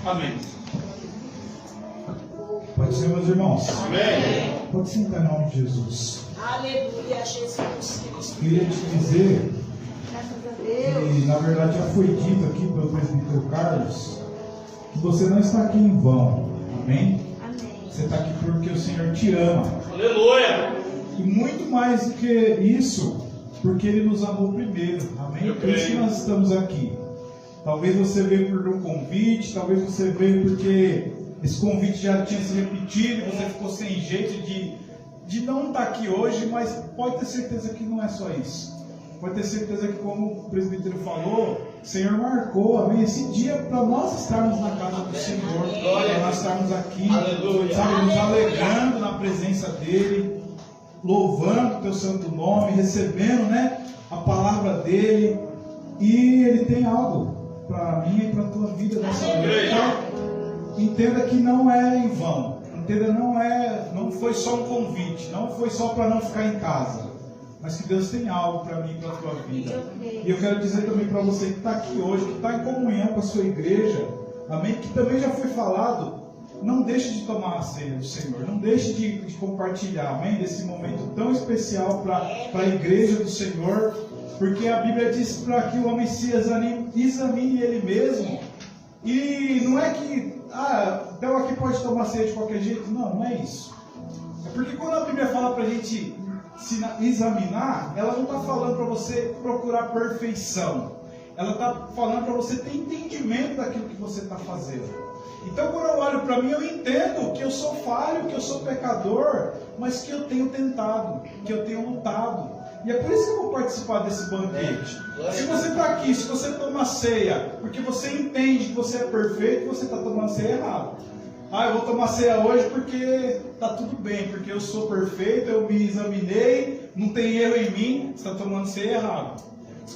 Amém. Pode ser, meus irmãos? Amém. Pode sentar em nome de Jesus. Aleluia, Jesus Cristo. Queria te dizer Graças a Deus. que, na verdade, já foi dito aqui pelo presbítero Carlos, que você não está aqui em vão. Amém? Amém. Você está aqui porque o Senhor te ama. Aleluia. E muito mais do que isso, porque Ele nos amou primeiro. Amém? Por isso que nós estamos aqui. Talvez você veio por um convite, talvez você veio porque esse convite já tinha se repetido, você ficou sem jeito de não estar aqui hoje, mas pode ter certeza que não é só isso. Pode ter certeza que, como o presbítero falou, o Senhor marcou, amém, esse dia para nós estarmos na casa do Senhor, para nós estarmos aqui, sabe, nos alegrando na presença dEle, louvando o Teu santo nome, recebendo, né, a palavra dEle, e Ele tem algo para mim e para a tua vida nessa noite. Então, entenda que não é em vão. Entenda, não foi só um convite, não foi só para não ficar em casa, mas que Deus tem algo para mim e para a tua vida. E eu quero dizer também para você que está aqui hoje, que está em comunhão com a sua igreja, amém? Que também já foi falado, não deixe de tomar a ceia do Senhor, não deixe de compartilhar, amém? Desse momento tão especial para a igreja do Senhor, porque a Bíblia diz para que o homem se examine ele mesmo. E não é que, então aqui pode tomar ceia de qualquer jeito. Não é isso. É porque quando a Bíblia fala para a gente se examinar, ela não está falando para você procurar perfeição. Ela está falando para você ter entendimento daquilo que você está fazendo. Então quando eu olho para mim, eu entendo que eu sou falho, que eu sou pecador, mas que eu tenho tentado, que eu tenho lutado. E é por isso que eu vou participar desse banquete. Se você está aqui, se você toma ceia, porque você entende que você é perfeito, você está tomando ceia errado. Eu vou tomar ceia hoje porque está tudo bem, porque eu sou perfeito, eu me examinei, não tem erro em mim, você está tomando ceia errado.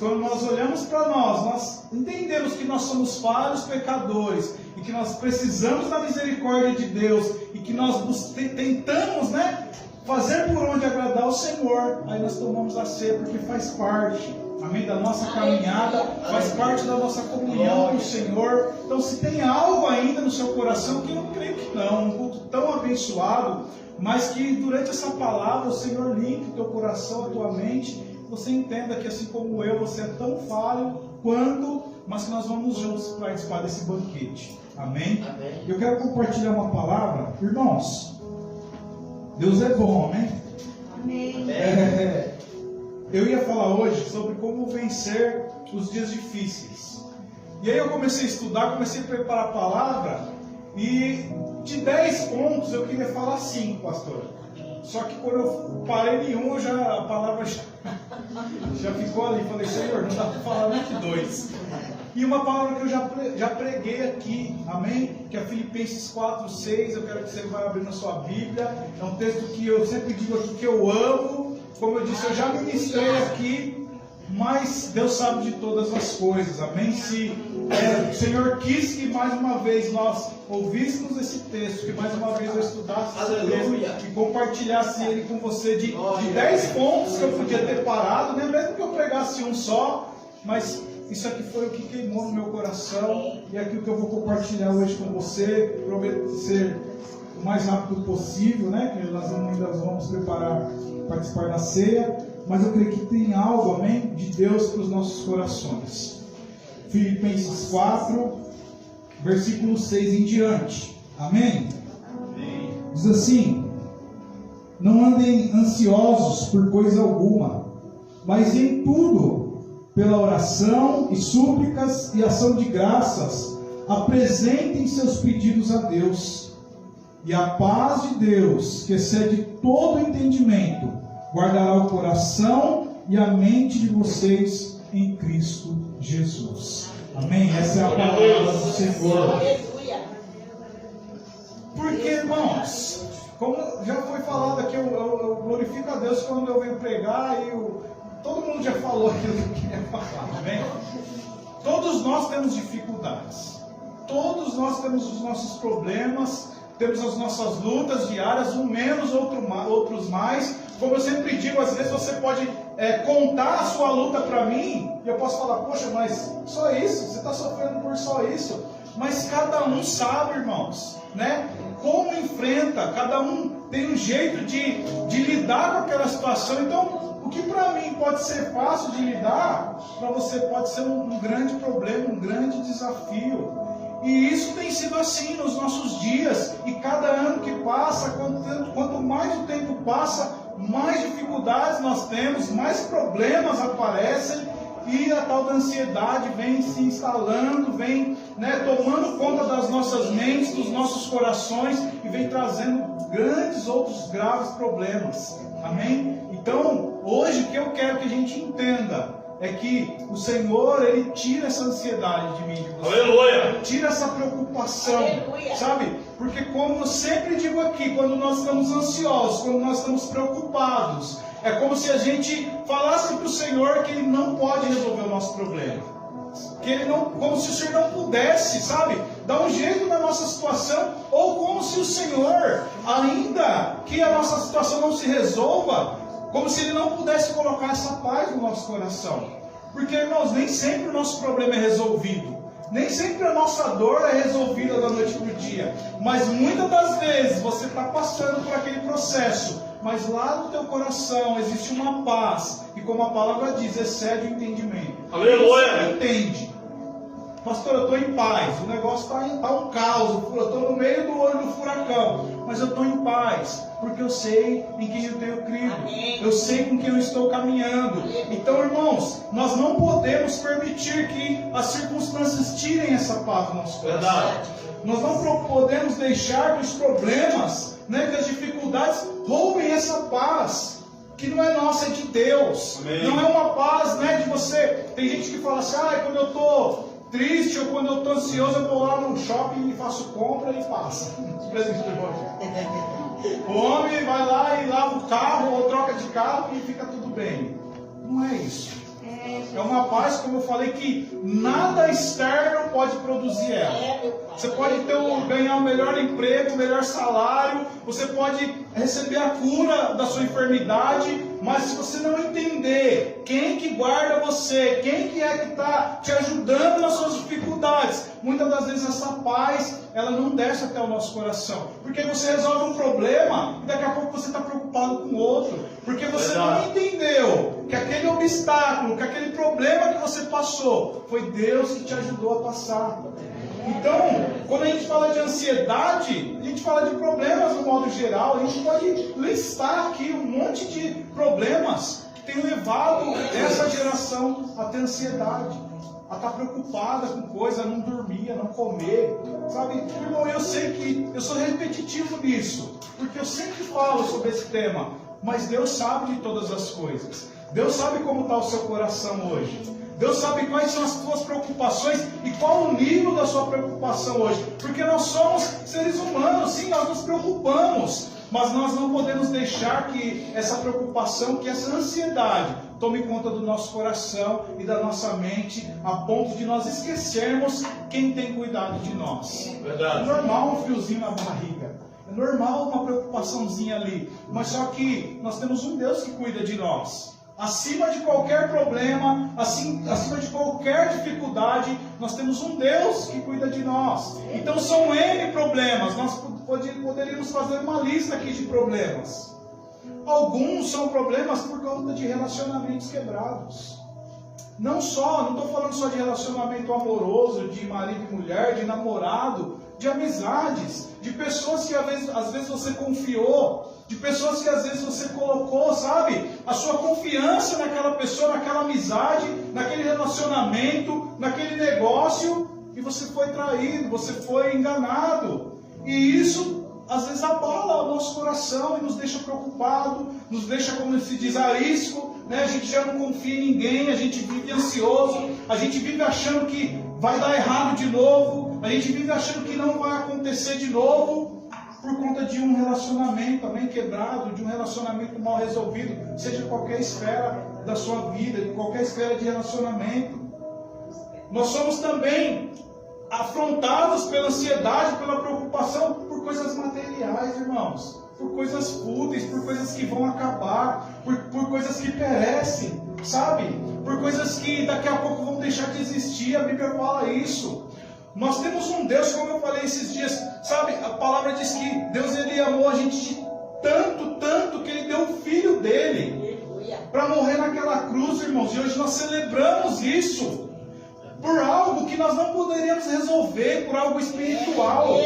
Quando nós olhamos para nós entendemos que nós somos falhos pecadores, e que nós precisamos da misericórdia de Deus, e que nós tentamos, né, fazer por onde agradar o Senhor, aí nós tomamos a ceia porque faz parte, amém, da nossa caminhada, faz parte da nossa comunhão com o Senhor. Então, se tem algo ainda no seu coração, que eu creio que não, um culto tão abençoado, mas que durante essa palavra o Senhor limpe o teu coração, a tua mente, você entenda que assim como eu, você é tão falho quanto, mas que nós vamos juntos participar desse banquete, amém? Eu quero compartilhar uma palavra, irmãos. Deus é bom, amém? Amém. Eu ia falar hoje sobre como vencer os dias difíceis. E aí eu comecei a estudar, comecei a preparar a palavra, e de 10 pontos eu queria falar 5, pastor. Só que quando eu parei em um, a palavra já ficou ali. Falei, Senhor, não dá para falar nem de 2. E uma palavra que eu já preguei aqui, amém? Que é Filipenses 4:6, eu quero que você vá abrir na sua Bíblia. É um texto que eu sempre digo aqui que eu amo. Como eu disse, eu já ministrei aqui, mas Deus sabe de todas as coisas, amém? Se o Senhor quis que mais uma vez nós ouvíssemos esse texto, que mais uma vez eu estudasse esse texto e compartilhasse ele com você de 10 pontos que eu podia ter parado, né? Mesmo que eu pregasse um só, mas isso aqui foi o que queimou no meu coração, e é aquilo que eu vou compartilhar hoje com você. Prometo ser o mais rápido possível, né? Que nós ainda vamos participar da ceia, mas eu creio que tem algo, amém, de Deus para os nossos corações. Filipenses 4, versículo 6 em diante, amém? Amém. Diz assim: não andem ansiosos por coisa alguma, mas em tudo, pela oração e súplicas e ação de graças, apresentem seus pedidos a Deus. E a paz de Deus, que excede todo entendimento, guardará o coração e a mente de vocês em Cristo Jesus. Amém? Essa é a palavra do Senhor. Porque, irmãos, como já foi falado aqui, eu glorifico a Deus quando eu venho pregar e todo mundo já falou aquilo que eu queria falar, amém? Todos nós temos dificuldades, todos nós temos os nossos problemas, temos as nossas lutas diárias, um menos, outros mais. Como eu sempre digo, às vezes você pode contar a sua luta para mim, e eu posso falar, poxa, mas só isso? Você está sofrendo por só isso? mas cada um sabe, irmãos, né? Como enfrenta, cada um tem um jeito de lidar com aquela situação. Então, o que para mim pode ser fácil de lidar, para você pode ser um grande problema, um grande desafio. E isso tem sido assim nos nossos dias. E cada ano que passa, quanto mais o tempo passa, mais dificuldades nós temos, mais problemas aparecem. E a tal da ansiedade vem se instalando, vem, né, tomando conta das nossas mentes, dos nossos corações e vem trazendo grandes outros graves problemas. Amém? Então, hoje o que eu quero que a gente entenda é que o Senhor, Ele tira essa ansiedade de mim, de você. Aleluia! Tira essa preocupação, Aleluia. sabe? Porque como eu sempre digo aqui, quando nós estamos ansiosos, quando nós estamos preocupados, é como se a gente falasse para o Senhor que Ele não pode resolver o nosso problema. Que Ele não, como se o Senhor não pudesse, sabe? Dar um jeito na nossa situação, ou como se o Senhor, ainda que a nossa situação não se resolva, como se Ele não pudesse colocar essa paz no nosso coração. Porque, irmãos, nem sempre o nosso problema é resolvido. Nem sempre a nossa dor é resolvida da noite para o dia. Mas muitas das vezes você está passando por aquele processo. Mas lá no teu coração existe uma paz. E como a palavra diz, excede o entendimento. Aleluia! Você entende. Pastor, eu estou em paz. O negócio está um caos. Eu estou no meio do olho do furacão. Mas eu estou em paz. Porque eu sei em quem eu tenho crido. Amém. Eu sei com quem eu estou caminhando. Então, irmãos, nós não podemos permitir que as circunstâncias tirem essa paz do nosso coração. Verdade. Nós não podemos deixar que os problemas, né, que as dificuldades roubem essa paz. Que não é nossa, é de Deus. Amém. Não é uma paz, né, de você. Tem gente que fala assim, quando eu estou triste ou quando eu estou ansioso, eu vou lá no shopping e faço compra e passa. O homem vai lá e lava o carro ou troca de carro e fica tudo bem. Não é isso. É uma paz, como eu falei, que nada externo pode produzir ela. Você pode ganhar o melhor emprego, o melhor salário, você pode receber a cura da sua enfermidade, mas se você não entender quem que guarda você, quem que é que está te ajudando nas suas dificuldades, muitas das vezes essa paz, ela não desce até o nosso coração. Porque você resolve um problema e daqui a pouco você está preocupado com outro. Porque você não entendeu que aquele obstáculo, que aquele problema que você passou, foi Deus que te ajudou a passar. Então, quando a gente fala de ansiedade, a gente fala de problemas no modo geral, a gente pode listar aqui um monte de problemas que têm levado essa geração a ter ansiedade, a estar preocupada com coisa, a não dormir, a não comer, sabe? Irmão, eu sei que eu sou repetitivo nisso, porque eu sempre falo sobre esse tema, mas Deus sabe de todas as coisas. Deus sabe como está o seu coração hoje. Deus sabe quais são as suas preocupações e qual o nível da sua preocupação hoje. Porque nós somos seres humanos, sim, nós nos preocupamos. Mas nós não podemos deixar que essa preocupação, que essa ansiedade tome conta do nosso coração e da nossa mente, a ponto de nós esquecermos quem tem cuidado de nós. Verdade. É normal um friozinho na barriga. É normal uma preocupaçãozinha ali. Mas só que nós temos um Deus que cuida de nós. Acima de qualquer problema, acima de qualquer dificuldade, nós temos um Deus que cuida de nós. Então são N problemas. Nós poderíamos fazer uma lista aqui de problemas. Alguns são problemas por conta de relacionamentos quebrados. Não estou falando só de relacionamento amoroso, de marido e mulher, de namorado, de amizades, de pessoas que às vezes você confiou, de pessoas que às vezes você colocou, sabe, a sua confiança naquela pessoa, naquela amizade, naquele relacionamento, naquele negócio, e você foi traído, você foi enganado. E isso às vezes abala o nosso coração e nos deixa preocupado, nos deixa, como se diz, arisco, né? A gente já não confia em ninguém, a gente vive ansioso, a gente vive achando que vai dar errado de novo, a gente vive achando que não vai acontecer de novo, por conta de um relacionamento também quebrado, de um relacionamento mal resolvido, seja qualquer esfera da sua vida, de qualquer esfera de relacionamento. Nós somos também afrontados pela ansiedade, pela preocupação por coisas materiais, irmãos, por coisas fúteis, por coisas que vão acabar, por coisas que perecem, sabe? Por coisas que daqui a pouco vão deixar de existir. A Bíblia fala isso. Nós temos um Deus, como eu falei esses dias, sabe? A palavra diz que Deus ele amou a gente de tanto que ele deu o filho dele para morrer naquela cruz, irmãos. E hoje nós celebramos isso por algo que nós não poderíamos resolver, por algo espiritual.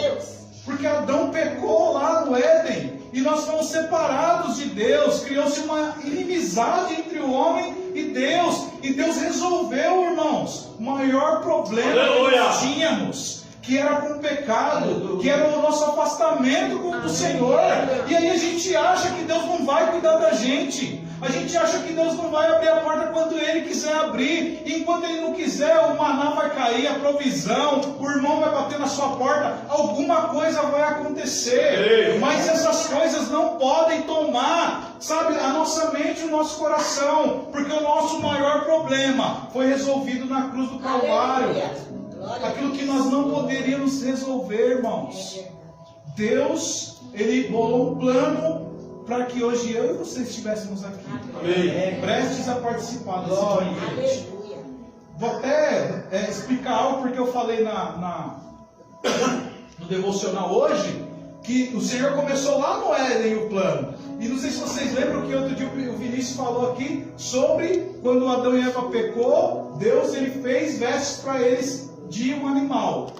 Porque Adão pecou lá no Éden e nós fomos separados de Deus. Criou-se uma inimizade entre o homem e Deus. E Deus resolveu, irmãos, o maior problema que nós tínhamos, que era com o pecado, que era o nosso afastamento do Senhor. E aí a gente acha que Deus não vai cuidar da gente. A gente acha que Deus não vai abrir a porta quando Ele quiser abrir. E enquanto Ele não quiser, o maná vai cair, a provisão, o irmão vai bater na sua porta, alguma coisa vai acontecer. Mas essas coisas não podem tomar, sabe, a nossa mente e o nosso coração. Porque o nosso maior problema foi resolvido na cruz do Calvário. Aquilo que nós não poderíamos resolver, irmãos. Deus, Ele bolou um plano para que hoje eu e você estivéssemos aqui. Prestes a participar desse banquete. Vou até explicar algo, porque eu falei no devocional hoje, que o Senhor começou lá no Éden o plano. E não sei se vocês lembram que outro dia o Vinícius falou aqui sobre quando Adão e Eva pecou, Deus ele fez vestes para eles de um animal.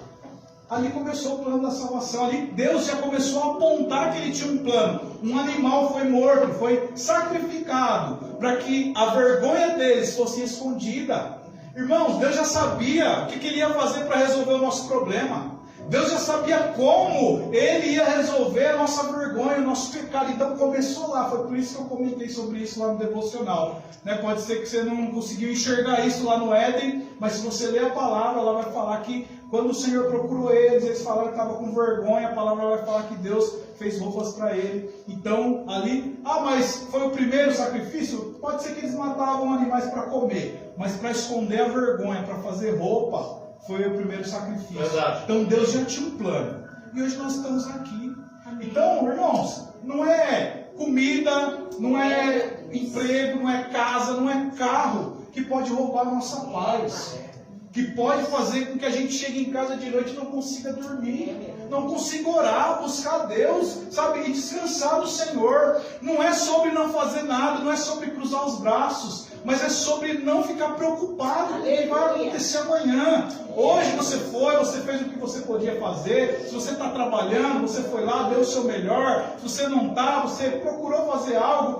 Ali começou o plano da salvação. Ali Deus já começou a apontar que Ele tinha um plano. Um animal foi morto, foi sacrificado para que a vergonha deles fosse escondida. Irmãos, Deus já sabia o que Ele ia fazer para resolver o nosso problema. Deus já sabia como Ele ia resolver a nossa vergonha, o nosso pecado. Então começou lá. Foi por isso que eu comentei sobre isso lá no devocional. Pode ser que você não conseguiu enxergar isso lá no Éden, mas se você ler a palavra, ela vai falar que quando o Senhor procurou eles falaram que estavam com vergonha. A palavra vai falar que Deus fez roupas para ele. Então ali, mas foi o primeiro sacrifício? Pode ser que eles matavam animais para comer, mas para esconder a vergonha, para fazer roupa, foi o primeiro sacrifício. Verdade. Então Deus já tinha um plano. E hoje nós estamos aqui. Então, irmãos, não é comida, não é emprego, não é casa, não é carro que pode roubar a nossa paz. Que pode fazer com que a gente chegue em casa de noite e não consiga dormir, não consiga orar, buscar Deus, sabe, e descansar do Senhor. Não é sobre não fazer nada, não é sobre cruzar os braços, mas é sobre não ficar preocupado com o que vai acontecer amanhã. Hoje você fez o que você podia fazer. Se você está trabalhando, você foi lá, deu o seu melhor. Se você não está, você procurou fazer algo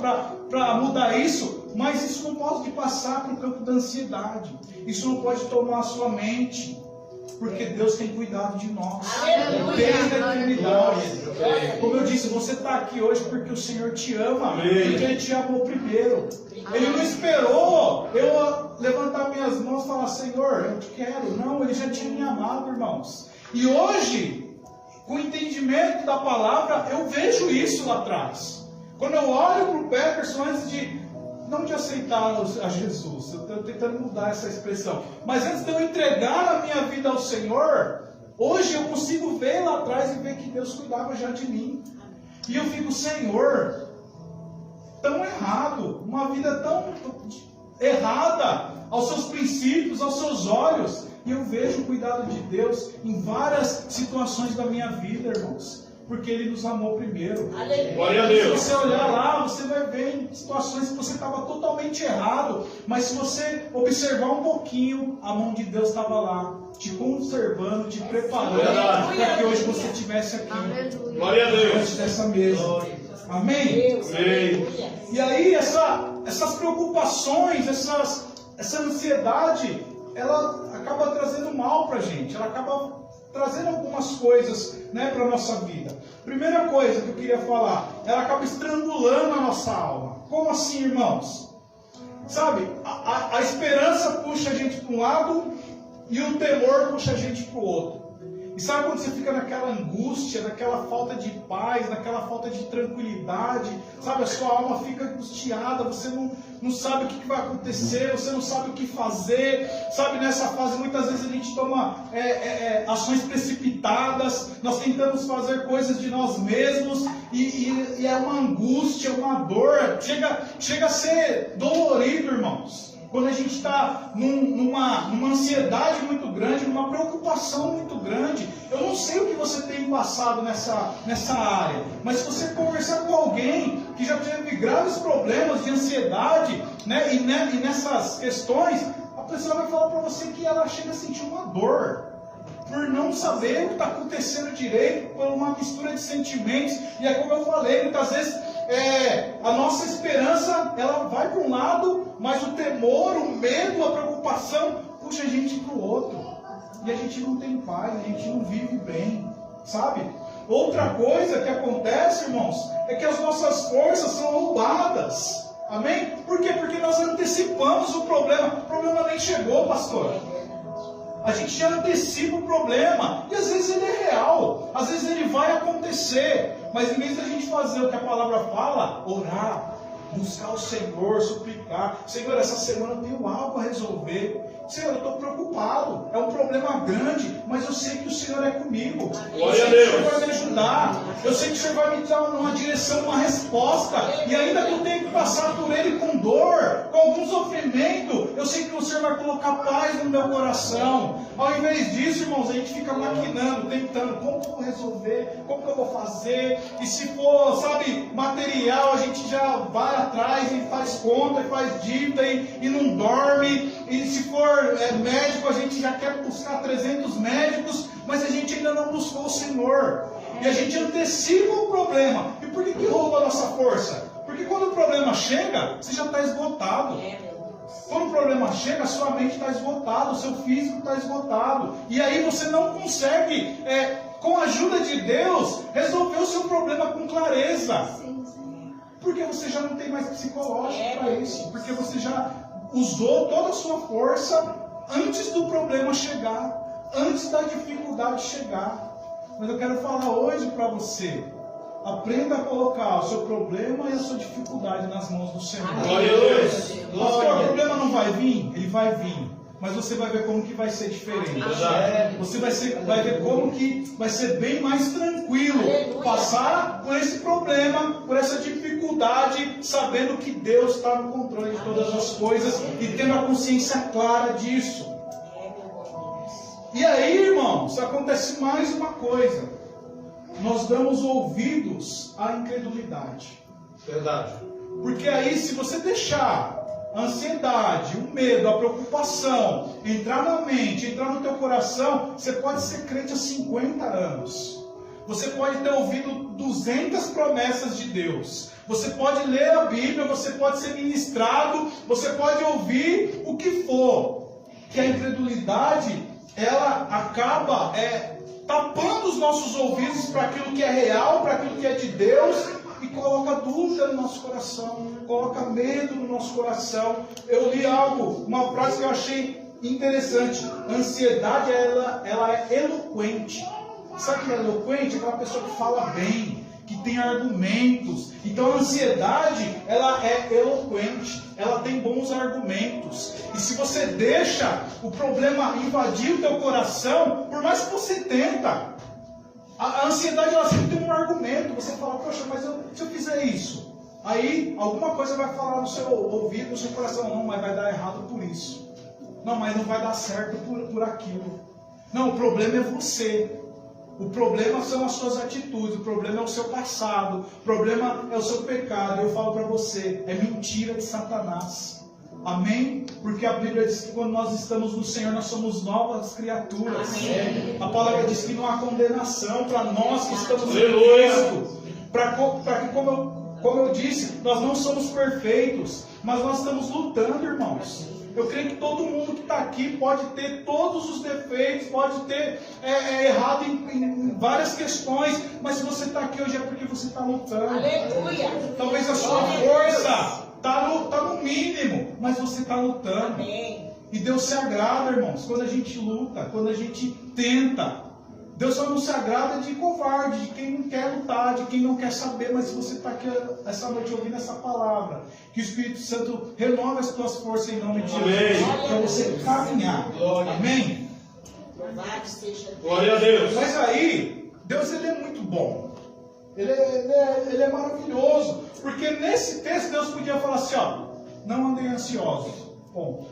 para mudar isso. Mas isso não pode passar para o campo da ansiedade. Isso não pode tomar a sua mente. Porque Deus tem cuidado de nós. Desde a eternidade. Como eu disse, você está aqui hoje porque o Senhor te ama. Porque Ele te amou primeiro. Ele não esperou eu levantar minhas mãos e falar, Senhor, eu te quero. Não, Ele já tinha me amado, irmãos. E hoje, com o entendimento da palavra, eu vejo isso lá atrás. Quando eu olho para o Peterson antes não de aceitar a Jesus, eu estou tentando mudar essa expressão, mas antes de eu entregar a minha vida ao Senhor, hoje eu consigo ver lá atrás e ver que Deus cuidava já de mim. E eu fico, Senhor, tão errado, uma vida tão errada aos seus princípios, aos seus olhos, e eu vejo o cuidado de Deus em várias situações da minha vida, irmãos. Porque Ele nos amou primeiro. Glória a Deus. Se você olhar lá, você vai ver em situações que você estava totalmente errado. Mas se você observar um pouquinho, a mão de Deus estava lá, te conservando, te preparando para que hoje você estivesse aqui. Glória a Deus. Diante dessa mesa. Amém? Amém. E aí essas preocupações, essa ansiedade, ela acaba trazendo mal para a gente. Ela acaba trazendo algumas coisas, para a nossa vida. Primeira coisa que eu queria falar, ela acaba estrangulando a nossa alma. Como assim, irmãos? Sabe, a esperança puxa a gente para um lado e o temor puxa a gente para o outro. E sabe quando você fica naquela angústia, naquela falta de paz, naquela falta de tranquilidade, sabe, a sua alma fica angustiada, você não sabe o que vai acontecer, você não sabe o que fazer, sabe, nessa fase muitas vezes a gente toma ações precipitadas, nós tentamos fazer coisas de nós mesmos, e é uma angústia, uma dor, chega a ser dolorido, irmãos. quando a gente está numa ansiedade muito grande, numa preocupação muito grande. Eu não sei o que você tem passado nessa área, mas se você conversar com alguém que já teve graves problemas de ansiedade, né, e nessas questões, a pessoa vai falar para você que ela chega a sentir uma dor por não saber o que está acontecendo direito, por uma mistura de sentimentos. E é como eu falei, muitas vezes a nossa esperança ela vai para um lado, mas o temor, o medo, a preocupação puxa a gente para o outro. E a gente não tem paz, a gente não vive bem, sabe? Outra coisa que acontece, irmãos, é que as nossas forças são roubadas. Amém? Por quê? Porque nós antecipamos o problema. O problema nem chegou, pastor. A gente já antecipa o problema. E às vezes ele é real. Às vezes ele vai acontecer. Mas em vez da gente fazer o que a palavra fala, orar, buscar o Senhor, suplicar. Senhor, essa semana eu tenho algo a resolver. Senhor, eu estou preocupado. É um problema grande, mas eu sei que o Senhor é comigo. Eu sei que o Senhor vai me ajudar. Eu sei que o Senhor vai me dar uma direção, uma resposta. E ainda que eu tenha que passar por ele com dor, com algum sofrimento, eu sei que o Senhor vai colocar paz no meu coração. Ao invés disso, irmãos, a gente fica maquinando, tentando. Como que eu vou resolver? Como que eu vou fazer? E se for, sabe, material, a gente já vai atrás e faz conta, e faz dívida e não dorme. E se for médico, a gente já quer buscar 300 médicos, mas a gente ainda não buscou o Senhor. E a gente antecipa o problema. E por que rouba a nossa força? Porque quando o problema chega, você já está esgotado. Quando o problema chega, a sua mente está esgotada, o seu físico está esgotado. E aí você não consegue, com a ajuda de Deus, resolver o seu problema com clareza. Porque você já não tem mais psicológico para isso. Porque você já usou toda a sua força antes do problema chegar, antes da dificuldade chegar. Mas eu quero falar hoje para você: aprenda a colocar o seu problema e a sua dificuldade nas mãos do Senhor. Glória a Deus. O problema não vai vir? Ele vai vir. Mas você vai ver como que vai ser diferente. Você vai ver como que vai ser bem mais tranquilo passar por esse problema, por essa dificuldade, sabendo que Deus está no controle de todas as coisas e tendo a consciência clara disso. E aí, irmãos, acontece mais uma coisa. Nós damos ouvidos à incredulidade. Verdade. Porque aí, se você deixar a ansiedade, o medo, a preocupação entrar na mente, entrar no teu coração, você pode ser crente há 50 anos. Você pode ter ouvido 200 promessas de Deus. Você pode ler a Bíblia, você pode ser ministrado, você pode ouvir o que for. Que a incredulidade, ela acaba tapando os nossos ouvidos para aquilo que é real, para aquilo que é de Deus, e coloca dúvida no nosso coração, coloca medo no nosso coração. Eu li uma frase que eu achei interessante: ansiedade, ela é eloquente. Sabe o que é eloquente? Aquela pessoa que fala bem, que tem argumentos. Então a ansiedade, ela é eloquente, ela tem bons argumentos. E se você deixa o problema invadir o teu coração, por mais que você tenta, a ansiedade, ela sempre tem um argumento. Você fala: poxa, mas se eu fizer isso, aí alguma coisa vai falar no seu ouvido, no seu coração: não, mas vai dar errado por isso. Não, mas não vai dar certo por aquilo. Não, o problema é você. O problema são as suas atitudes, o problema é o seu passado, o problema é o seu pecado. Eu falo para você, é mentira de Satanás. Amém? Porque a Bíblia diz que quando nós estamos no Senhor, nós somos novas criaturas. Amém. A palavra diz que não há condenação para nós que estamos em Cristo. Para que, como eu disse, nós não somos perfeitos, mas nós estamos lutando, irmãos. Eu creio que todo mundo que está aqui pode ter todos os defeitos, pode ter errado em várias questões, mas se você está aqui hoje é porque você está lutando. Aleluia. Talvez a sua força está no mínimo, mas você está lutando. Amém. E Deus se agrada, irmãos, quando a gente luta, quando a gente tenta. Deus só não se agrada de covarde, de quem não quer lutar, de quem não quer saber. Mas se você está aqui essa noite ouvindo essa palavra, que o Espírito Santo renove as tuas forças em nome de Jesus, para você caminhar. Amém? Glória a Deus. Mas aí, Deus, ele é muito bom. Ele é maravilhoso. Porque nesse texto Deus podia falar assim: ó, não andem ansiosos. Ponto.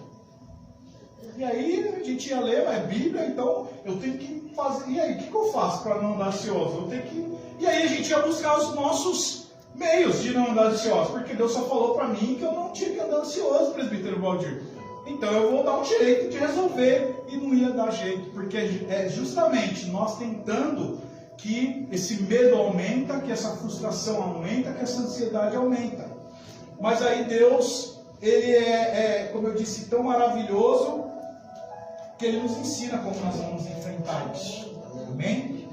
E aí a gente ia ler, é Bíblia, então eu tenho que fazer. E aí, o que eu faço para não andar ansioso? Eu tenho que. E aí a gente ia buscar os nossos meios de não andar ansioso, porque Deus só falou para mim que eu não tinha que andar ansioso, presbítero Valdir. Então eu vou dar um jeito de resolver, e não ia dar jeito, porque é justamente nós tentando que esse medo aumenta, que essa frustração aumenta, que essa ansiedade aumenta. Mas aí Deus, Ele como eu disse, tão maravilhoso, que Ele nos ensina como nós vamos enfrentar isso. Amém?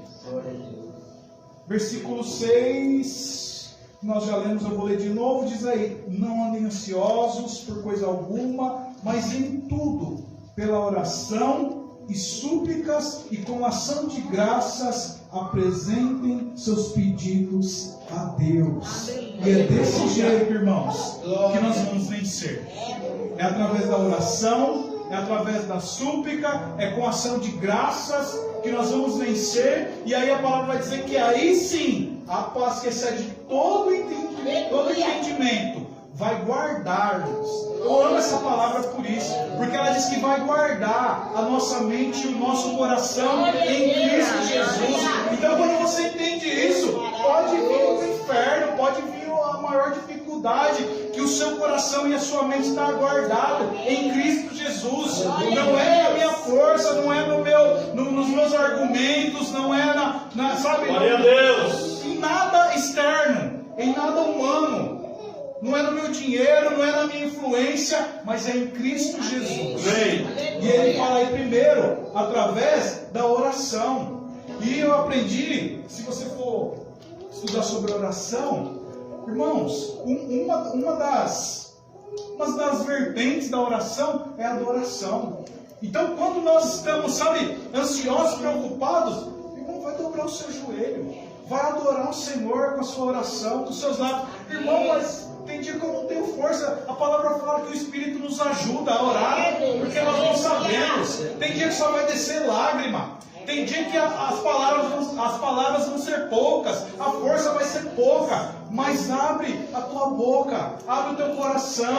Versículo 6, nós já lemos, eu vou ler de novo, diz aí: não andem ansiosos por coisa alguma, mas em tudo, pela oração e súplicas e com ação de graças, apresentem seus pedidos a Deus. E é desse jeito, irmãos, que nós vamos vencer. É através da oração, é através da súplica, é com ação de graças que nós vamos vencer. E aí a palavra vai dizer que aí sim, a paz que excede todo entendimento vai guardar-nos. Eu amo essa palavra por isso, porque ela diz que vai guardar a nossa mente e o nosso coração em Cristo Jesus. Então quando você entende isso, pode vir o inferno, pode vir a maior dificuldade, que o seu coração e a sua mente está guardado em Cristo Jesus. Não é a minha força, não é nos meus argumentos, não é sabe? Glória a Deus. Em nada externo, em nada humano. Não é no meu dinheiro, não é na minha influência, mas é em Cristo Jesus. E ele fala aí primeiro, através da oração. E eu aprendi, se você for estudar sobre oração, irmãos, uma das vertentes da oração é a adoração. Então, quando nós estamos, ansiosos, preocupados, irmão, vai dobrar o seu joelho, vai adorar o Senhor com a sua oração, com os seus lábios. Irmão, mas tem dia que eu não tenho força. A palavra fala que o Espírito nos ajuda a orar, porque nós não sabemos. Tem dia que só vai descer lágrima. Tem dia que as palavras vão ser poucas, a força vai ser pouca, mas abre a tua boca, abre o teu coração,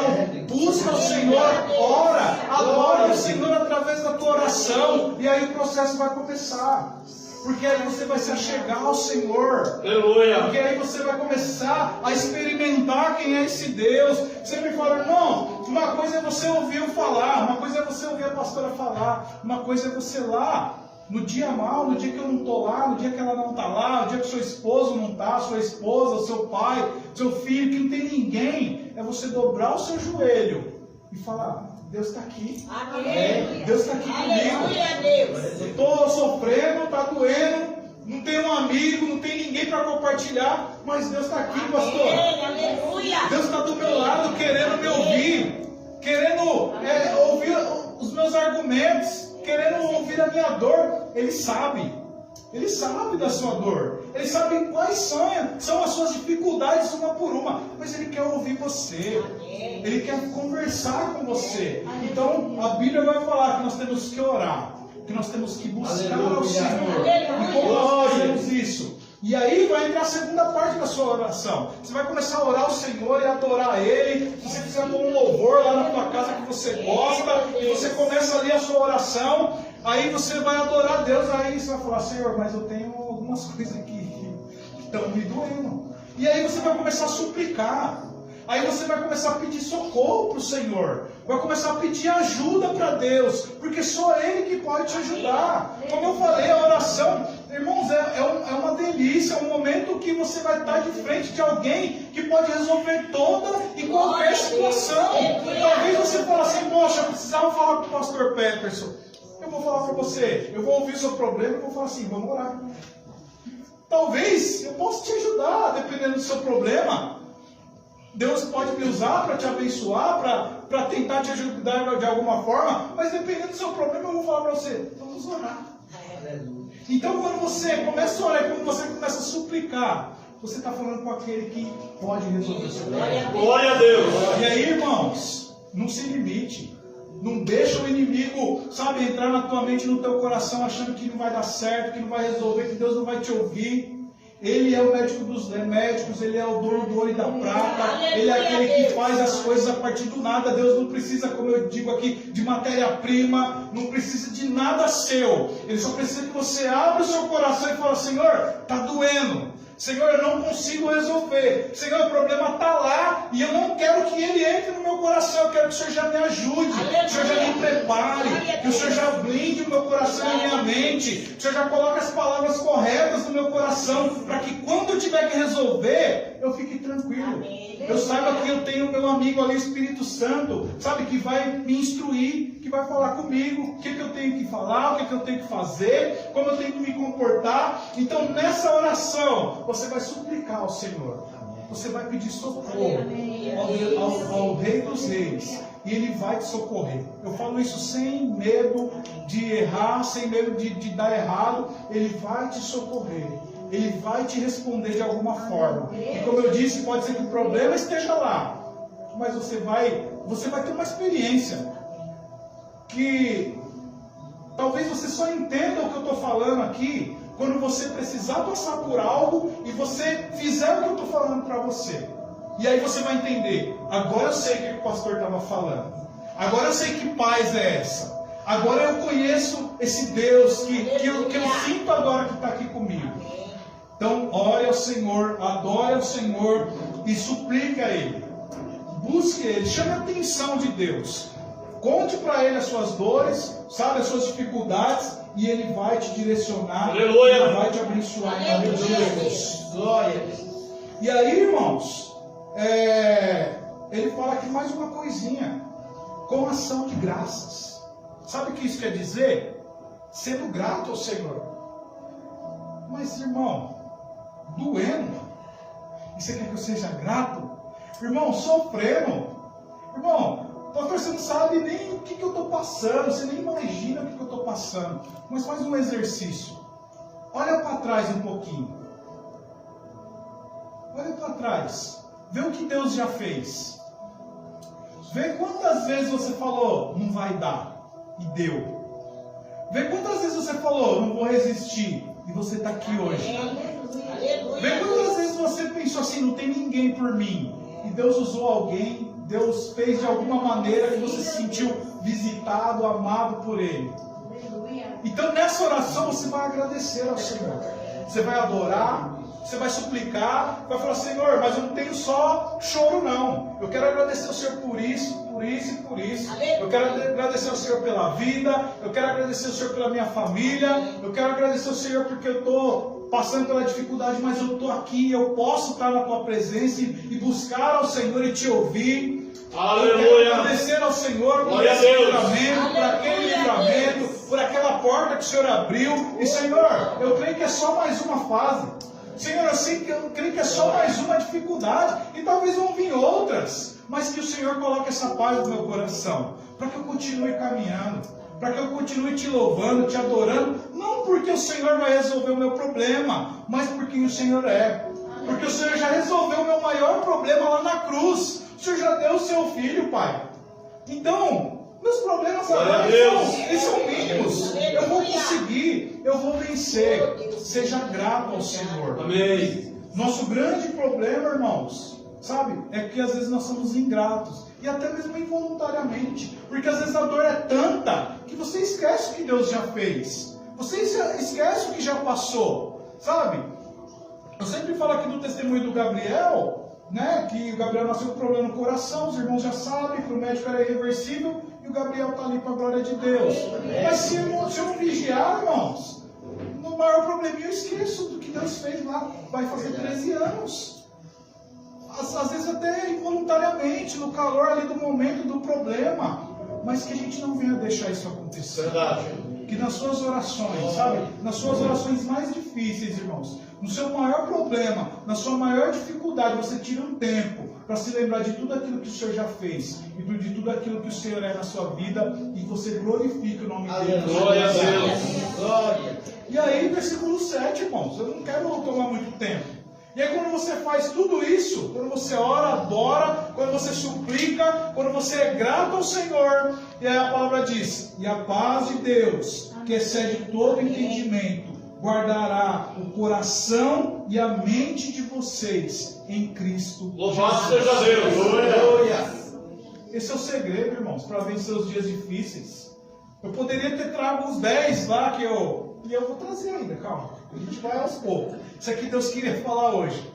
busca o Senhor, ora, adora o Senhor através da tua oração, e aí o processo vai começar. Porque aí você vai se achegar ao Senhor. Aleluia. Porque aí você vai começar a experimentar quem é esse Deus. Você me fala, irmão, uma coisa é você ouvir eu falar, uma coisa é você ouvir a pastora falar, uma coisa é você lá, no dia mal, no dia que eu não estou lá, no dia que ela não está lá, no dia que seu esposo não está, sua esposa, o seu pai, seu filho, que não tem ninguém, é você dobrar o seu joelho e falar, Deus está aqui. Amém. Deus está aqui comigo. Deus. Eu estou sofrendo, está doendo, não tenho um amigo, não tem ninguém para compartilhar, mas Deus está aqui, pastor. Aleluia. Deus está do meu lado, querendo me ouvir, querendo ouvir os meus argumentos, querendo ouvir a minha dor. Ele sabe da sua dor, Ele sabe quais são as suas dificuldades uma por uma, mas Ele quer ouvir você, Ele quer conversar com você. Então a Bíblia vai falar que nós temos que orar, que nós temos que buscar o Senhor. E como nós fazemos isso? E aí vai entrar a segunda parte da sua oração. Você vai começar a orar ao Senhor e adorar Ele. Se você quiser pôr um louvor lá na tua casa que você gosta, e você começa ali a sua oração, aí você vai adorar a Deus. Aí você vai falar, Senhor, mas eu tenho algumas coisas aqui que estão me doendo. E aí você vai começar a suplicar. Aí você vai começar a pedir socorro para o Senhor. Vai começar a pedir ajuda para Deus. Porque só Ele que pode te ajudar. Como eu falei, a oração, irmãos, é uma delícia. É um momento que você vai estar de frente de alguém que pode resolver toda e qualquer situação. Talvez você fale assim, poxa, eu precisava falar com o pastor Peterson. Eu vou falar para você, eu vou ouvir o seu problema e vou falar assim, vamos orar. Talvez eu possa te ajudar, dependendo do seu problema. Deus pode me usar para te abençoar, para tentar te ajudar de alguma forma, mas dependendo do seu problema, eu vou falar para você, vamos orar. Então, quando você começa a orar, quando você começa a suplicar, você está falando com aquele que pode resolver o seu problema. Glória a Deus. E aí, irmãos, não se limite. Não deixa o inimigo, entrar na tua mente, no teu coração, achando que não vai dar certo, que não vai resolver, que Deus não vai te ouvir. Ele é o médico dos médicos, Ele é o dono do ouro e da prata, Ele é aquele que faz as coisas a partir do nada. Deus não precisa, como eu digo aqui, de matéria-prima, não precisa de nada seu. Ele só precisa que você abra o seu coração e fale: Senhor, está doendo. Senhor, eu não consigo resolver. Senhor, o problema está lá e eu não quero que ele entre no meu coração. Eu quero que o Senhor já me ajude, que o Senhor já me prepare, que o Senhor já blinde o meu coração e a minha mente, que o Senhor já coloque as palavras corretas no meu coração, para que quando eu tiver que resolver, eu fique tranquilo. Eu saiba que eu tenho meu amigo ali, o Espírito Santo, sabe, que vai me instruir, que vai falar comigo, o que eu tenho que falar, o que eu tenho que fazer, como eu tenho que me comportar. Então, nessa oração, você vai suplicar ao Senhor. Você vai pedir socorro ao Rei dos Reis. E Ele vai te socorrer. Eu falo isso sem medo de errar, sem medo de dar errado. Ele vai te socorrer. Ele vai te responder de alguma forma. E como eu disse, pode ser que o problema esteja lá. Mas você vai ter uma experiência que talvez você só entenda o que eu estou falando aqui quando você precisar passar por algo e você fizer o que eu estou falando para você. E aí você vai entender: agora eu sei o que o pastor estava falando. Agora eu sei que paz é essa. Agora eu conheço esse Deus que eu sinto agora que está aqui comigo. Então, ore ao Senhor, adore ao Senhor e suplique a Ele. Busque Ele, chame a atenção de Deus. Conte para Ele as suas dores, sabe, as suas dificuldades, e Ele vai te direcionar. Aleluia. Ele vai te abençoar em nome de Jesus. Glória. E aí, irmãos, Ele fala aqui mais uma coisinha: com ação de graças. Sabe o que isso quer dizer? Sendo grato ao Senhor. Mas, irmão, doendo, e você quer que eu seja grato? Irmão, sofrendo. Irmão, pastor, você não sabe nem o que eu estou passando, você nem imagina o que eu estou passando. Mas faz um exercício. Olha para trás um pouquinho. Olha para trás. Vê o que Deus já fez. Vê quantas vezes você falou: não vai dar, e deu. Vê quantas vezes você falou: não vou resistir, e você está aqui hoje. Vê quantas vezes você pensou assim: não tem ninguém por mim, e Deus usou alguém, Deus fez de alguma maneira que você se sentiu visitado, amado por Ele. Então nessa oração você vai agradecer ao Senhor. Você vai adorar, você vai suplicar, vai falar: Senhor, mas eu não tenho só choro não. Eu quero agradecer ao Senhor por isso, por isso e por isso. Eu quero agradecer ao Senhor pela vida, eu quero agradecer ao Senhor pela minha família, eu quero agradecer ao Senhor porque eu estou passando pela dificuldade, mas eu estou aqui, eu posso estar na Tua presença e buscar ao Senhor e Te ouvir. Aleluia. Eu quero agradecer ao Senhor por esse livramento, por aquele livramento, por aquela porta que o Senhor abriu. E Senhor, eu creio que é só mais uma fase. Senhor, eu creio que é só mais uma dificuldade, e talvez vão vir outras, mas que o Senhor coloque essa paz no meu coração, para que eu continue caminhando, para que eu continue Te louvando, Te adorando, não porque o Senhor vai resolver o meu problema, mas porque o Senhor é, porque o Senhor já resolveu o meu maior problema lá na cruz. O Senhor já deu o Seu Filho, Pai. Então, meus problemas agora são mínimos. Eu vou conseguir, eu vou vencer. Seja grato ao Senhor. Amém. Nosso grande problema, irmãos, sabe, é que às vezes nós somos ingratos. E até mesmo involuntariamente. Porque às vezes a dor é tanta que você esquece o que Deus já fez. Você esquece o que já passou. Sabe? Eu sempre falo aqui do testemunho do Gabriel, né, que o Gabriel nasceu com problema no coração, os irmãos já sabem que o médico era irreversível, e o Gabriel está ali para a glória de Deus. Mas se eu não vigiar, irmãos, no maior probleminha eu esqueço do que Deus fez lá, vai fazer 13 anos. Às vezes até involuntariamente, no calor ali do momento do problema, mas que a gente não venha deixar isso acontecer. Verdade. Que nas suas orações, sabe? Nas suas orações mais difíceis, irmãos, no seu maior problema, na sua maior dificuldade, você tira um tempo para se lembrar de tudo aquilo que o Senhor já fez e de tudo aquilo que o Senhor é na sua vida, e você glorifica o nome dele. Glória a Deus. Glória. E aí, versículo 7, irmãos, eu não quero tomar muito tempo. E aí quando você faz tudo isso, quando você ora, adora, quando você suplica, quando você é grato ao Senhor, e aí a palavra diz: e a paz de Deus, que excede todo entendimento, guardará o coração e a mente de vocês em Cristo Louvado Jesus. seja Deus. Glória. Esse é o segredo, irmãos, para vencer os dias difíceis. Eu poderia ter trago uns 10 lá que eu... E eu vou trazer ainda, calma. A gente vai aos poucos. Isso aqui Deus queria falar hoje.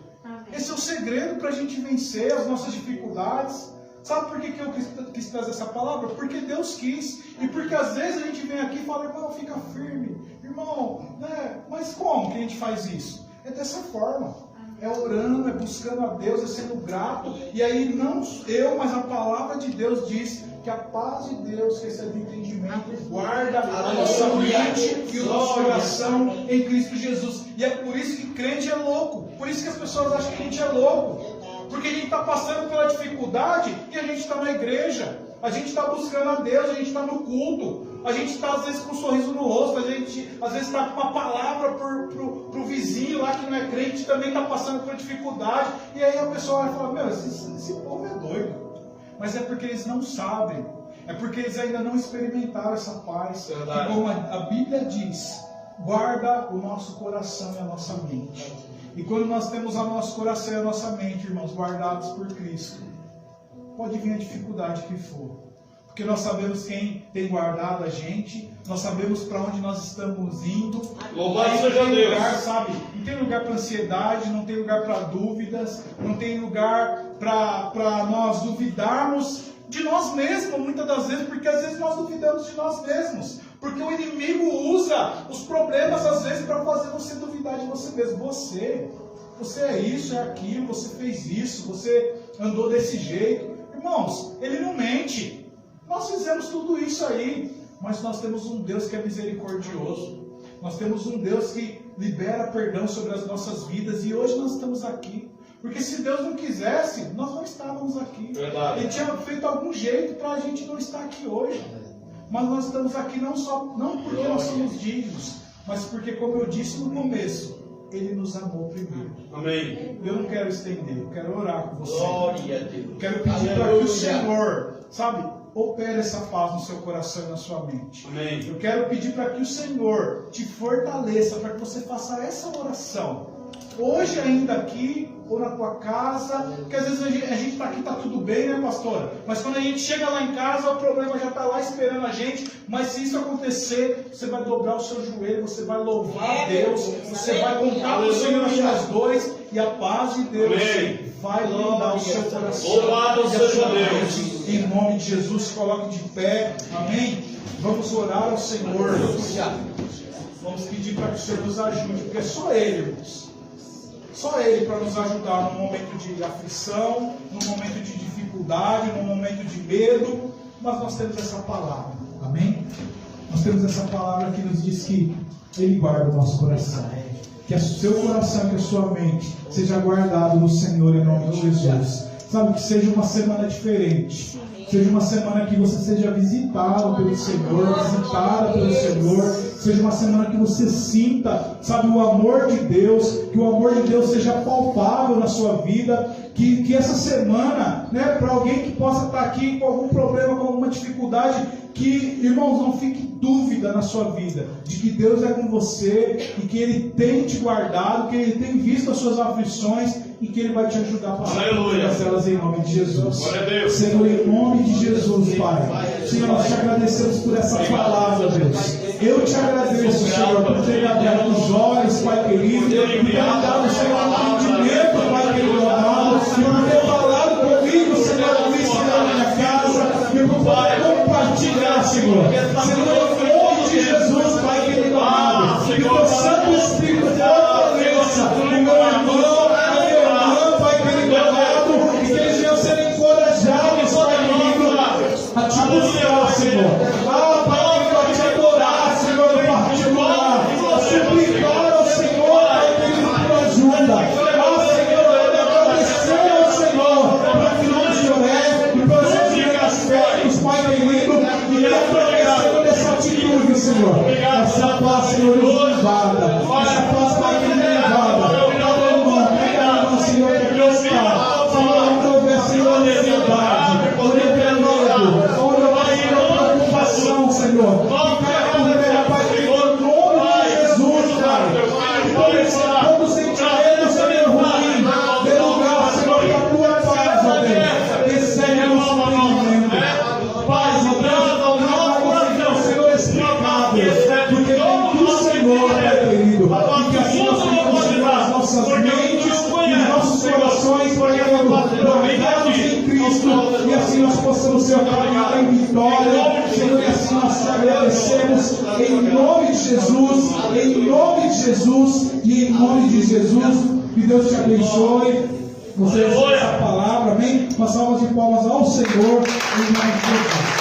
Esse é o segredo para a gente vencer as nossas dificuldades. Sabe por que eu quis trazer essa palavra? Porque Deus quis. E porque às vezes a gente vem aqui e fala, irmão, fica firme. Irmão, né? Mas como que a gente faz isso? É dessa forma. É orando, é buscando a Deus, é sendo grato. E aí não eu, mas a palavra de Deus diz que a paz de Deus, que excede o entendimento, guarda a nossa mente e o nosso coração em Cristo Jesus. E é por isso que crente é louco. Por isso que as pessoas acham que crente é louco. Porque a gente está passando pela dificuldade e a gente está na igreja. A gente está buscando a Deus, a gente está no culto. A gente está às vezes com um sorriso no rosto, a gente às vezes está com uma palavra pro vizinho lá que não é crente, também está passando por dificuldade. E aí a pessoa vai falar, meu, esse povo é doido. Mas é porque eles não sabem. É porque eles ainda não experimentaram essa paz. E como a Bíblia diz, guarda o nosso coração e a nossa mente. E quando nós temos o nosso coração e a nossa mente, irmãos, guardados por Cristo, pode vir a dificuldade que for. Porque nós sabemos quem tem guardado a gente, nós sabemos para onde nós estamos indo. Louvado seja Deus. Lugar, sabe? Não tem lugar para ansiedade, não tem lugar para dúvidas, não tem lugar para nós duvidarmos de nós mesmos, muitas das vezes, porque às vezes nós duvidamos de nós mesmos. Porque o inimigo usa os problemas às vezes para fazer você duvidar de você mesmo. Você é isso, é aquilo, você fez isso, você andou desse jeito. Irmãos, ele não mente. Nós fizemos tudo isso aí, mas nós temos um Deus que é misericordioso. Nós temos um Deus que libera perdão sobre as nossas vidas e hoje nós estamos aqui. Porque se Deus não quisesse, nós não estávamos aqui. Verdade. Ele tinha feito algum jeito para a gente não estar aqui hoje. Mas nós estamos aqui não porque nós somos dignos, mas porque, como eu disse no começo, Ele nos amou primeiro. Amém. Eu não quero estender, eu quero orar com você. Glória a Deus. Eu quero pedir para que o Senhor, sabe, opere essa paz no seu coração e na sua mente. Amém. Eu quero pedir para que o Senhor te fortaleça, para que você faça essa oração. Hoje ainda aqui, ou na tua casa, porque às vezes a gente está aqui, está tudo bem, né, pastora? Mas quando a gente chega lá em casa, o problema já está lá esperando a gente. Mas se isso acontecer, você vai dobrar o seu joelho, você vai louvar a Deus, você vai contar com o Senhor as suas dores, e a paz de Deus Amém. vai blindar o seu coração. Louvado e a seja sua Deus. mente. Em nome de Jesus, se coloque de pé. Amém? Vamos orar ao Senhor. Vamos pedir para que o Senhor nos ajude, porque é só Ele, irmãos. Só Ele para nos ajudar num momento de aflição, num momento de dificuldade, num momento de medo. Mas nós temos essa palavra. Amém? Nós temos essa palavra que nos diz que Ele guarda o nosso coração. Que o seu coração e que a sua mente seja guardado no Senhor em nome de Jesus. Sabe, que seja uma semana diferente. Seja uma semana que você seja visitado pelo Senhor, visitada pelo Senhor. Seja uma semana que você sinta, sabe, o amor de Deus. Que o amor de Deus seja palpável na sua vida. Que essa semana, né, para alguém que possa estar aqui com algum problema, com alguma dificuldade, que, irmãos, não fique dúvida na sua vida de que Deus é com você e que Ele tem te guardado, que Ele tem visto as suas aflições e que Ele vai te ajudar a passar por todas elas em nome de Jesus. Senhor, em nome de Jesus, Pai. Senhor, nós te agradecemos por essa palavra, Deus. Eu te agradeço, Senhor, por ter aberto os olhos, Pai querido, por ter dado, Senhor, entendimento, Pai querido amado, por ter falado comigo, Senhor, por ensinar na minha casa, e por compartilhar, Senhor. Senhor, em nome de Jesus, Pai querido amado, que o Santo Espírito fortaleça o meu irmão, a minha irmã, Pai querido amado, e que eles venham ser encorajados, Pai querido, a te buscar, Senhor. Pai querido, a te adorar, Senhor, em particular, a suplicar ao Senhor, Pai querido, por ajuda. Senhor, agradecer ao Senhor para que não chore e para os aspectos, Pai querido, e agradecendo dessa e assim nós possamos ser caminhar em vitória, Senhor, e assim nós te agradecemos em nome de Jesus, em nome de Jesus e em nome de Jesus. Que Deus te abençoe. Você recebe essa palavra, amém? Uma salva de palmas ao Senhor, em nome de Jesus.